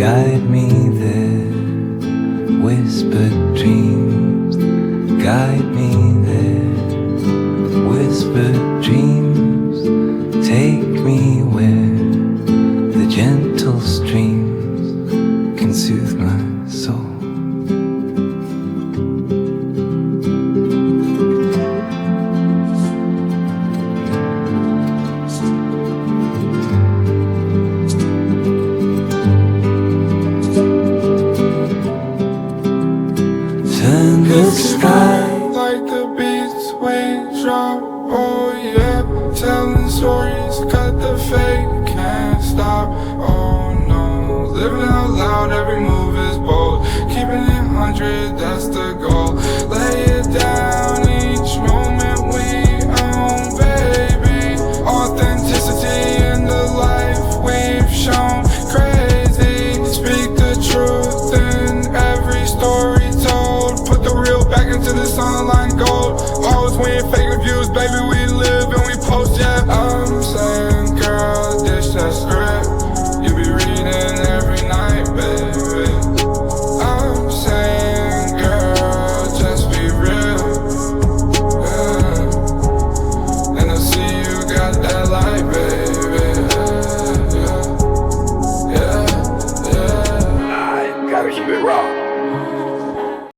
guide me there. Whispered dreams, guide me there. Whispered dreams, take me where the gentle streams can soothe my soul. Turn the sky like the beats we drop, oh yeah. Telling stories, cut the fake, can't stop, oh no. Living out loud, every move is bold. Keeping it 100